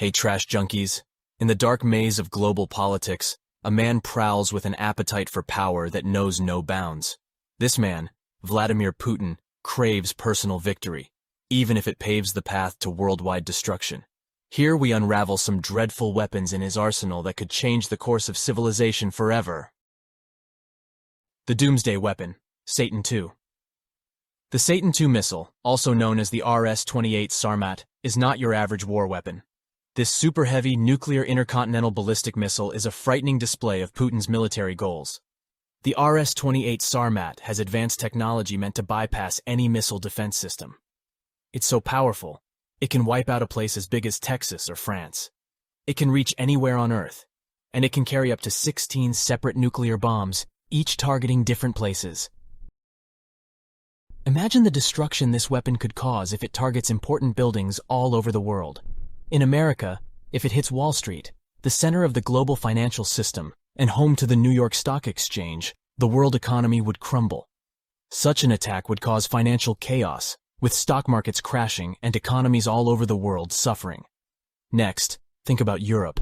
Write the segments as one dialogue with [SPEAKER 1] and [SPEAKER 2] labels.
[SPEAKER 1] Hey, trash junkies. In the dark maze of global politics, a man prowls with an appetite for power that knows no bounds. This man, Vladimir Putin, craves personal victory, even if it paves the path to worldwide destruction. Here we unravel some dreadful weapons in his arsenal that could change the course of civilization forever. The Doomsday Weapon, Satan II. The Satan II missile, also known as the RS-28 Sarmat, is not your average war weapon. This super-heavy nuclear intercontinental ballistic missile is a frightening display of Putin's military goals. The RS-28 Sarmat has advanced technology meant to bypass any missile defense system. It's so powerful, it can wipe out a place as big as Texas or France. It can reach anywhere on Earth, and it can carry up to 16 separate nuclear bombs, each targeting different places. Imagine the destruction this weapon could cause if it targets important buildings all over the world. In America, if it hits Wall Street, the center of the global financial system, and home to the New York Stock Exchange, the world economy would crumble. Such an attack would cause financial chaos, with stock markets crashing and economies all over the world suffering. Next, think about Europe.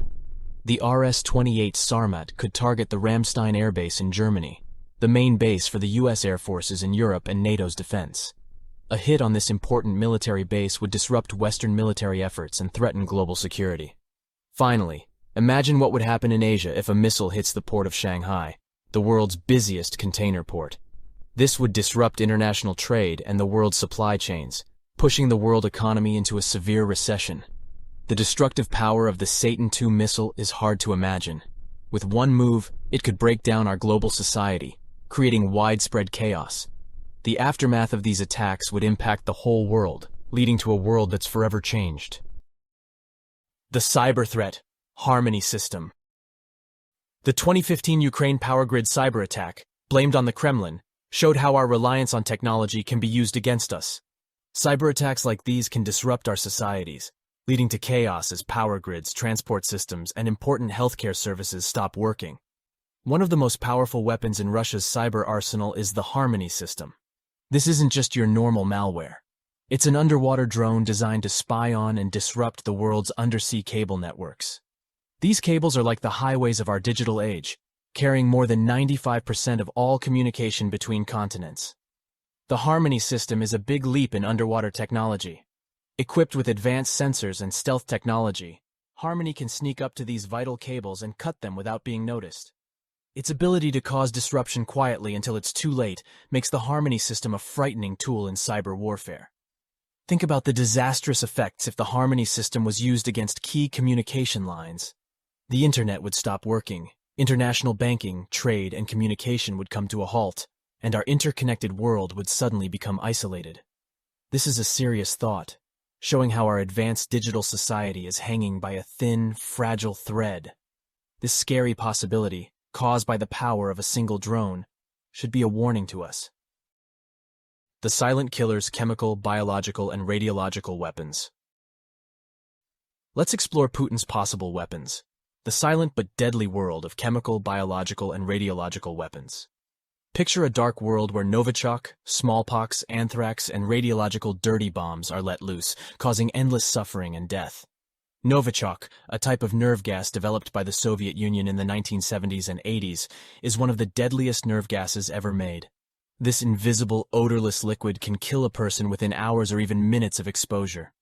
[SPEAKER 1] The RS-28 Sarmat could target the Ramstein Air Base in Germany, the main base for the U.S. Air Forces in Europe and NATO's defense. A hit on this important military base would disrupt Western military efforts and threaten global security. Finally, imagine what would happen in Asia if a missile hits the port of Shanghai, the world's busiest container port. This would disrupt international trade and the world's supply chains, pushing the world economy into a severe recession. The destructive power of the Satan II missile is hard to imagine. With one move, it could break down our global society, creating widespread chaos. The aftermath of these attacks would impact the whole world, leading to a world that's forever changed. The cyber threat, Harmony system. The 2015 Ukraine power grid cyber attack, blamed on the Kremlin, showed how our reliance on technology can be used against us. Cyber attacks like these can disrupt our societies, leading to chaos as power grids, transport systems, and important healthcare services stop working. One of the most powerful weapons in Russia's cyber arsenal is the Harmony system. This isn't just your normal malware. It's an underwater drone designed to spy on and disrupt the world's undersea cable networks. These cables are like the highways of our digital age, carrying more than 95% of all communication between continents. The Harmony system is a big leap in underwater technology. Equipped with advanced sensors and stealth technology, Harmony can sneak up to these vital cables and cut them without being noticed. Its ability to cause disruption quietly until it's too late makes the Harmony system a frightening tool in cyber warfare. Think about the disastrous effects if the Harmony system was used against key communication lines. The internet would stop working, international banking, trade, and communication would come to a halt, and our interconnected world would suddenly become isolated. This is a serious thought, showing how our advanced digital society is hanging by a thin, fragile thread. This scary possibility, caused by the power of a single drone, should be a warning to us. The silent killer's chemical, biological, and radiological weapons. Let's explore Putin's possible weapons, the silent but deadly world of chemical, biological, and radiological weapons. Picture a dark world where Novichok, smallpox, anthrax, and radiological dirty bombs are let loose, causing endless suffering and death. Novichok, a type of nerve gas developed by the Soviet Union in the 1970s and 80s, is one of the deadliest nerve gases ever made. This invisible, odorless liquid can kill a person within hours or even minutes of exposure.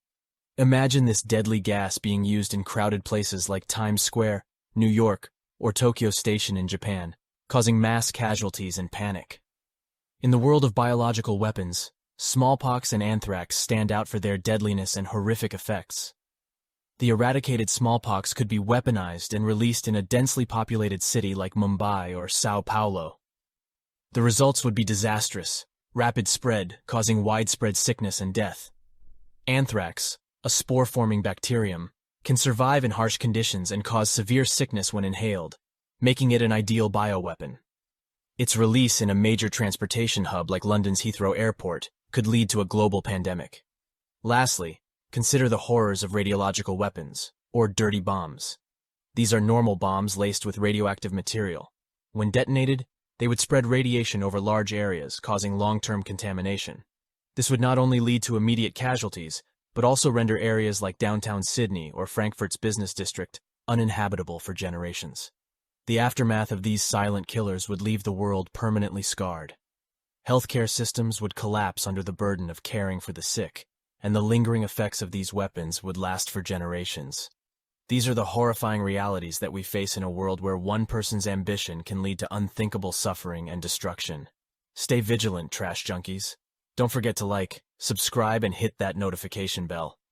[SPEAKER 1] Imagine this deadly gas being used in crowded places like Times Square, New York, or Tokyo Station in Japan, causing mass casualties and panic. In the world of biological weapons, smallpox and anthrax stand out for their deadliness and horrific effects. The eradicated smallpox could be weaponized and released in a densely populated city like Mumbai or Sao Paulo. The results would be disastrous, rapid spread, causing widespread sickness and death. Anthrax, a spore-forming bacterium, can survive in harsh conditions and cause severe sickness when inhaled, making it an ideal bioweapon. Its release in a major transportation hub like London's Heathrow Airport could lead to a global pandemic. Lastly, consider the horrors of radiological weapons, or dirty bombs. These are normal bombs laced with radioactive material. When detonated, they would spread radiation over large areas, causing long-term contamination. This would not only lead to immediate casualties, but also render areas like downtown Sydney or Frankfurt's business district uninhabitable for generations. The aftermath of these silent killers would leave the world permanently scarred. Healthcare systems would collapse under the burden of caring for the sick, and the lingering effects of these weapons would last for generations. These are the horrifying realities that we face in a world where one person's ambition can lead to unthinkable suffering and destruction. Stay vigilant, trash junkies. Don't forget to like, subscribe, and hit that notification bell.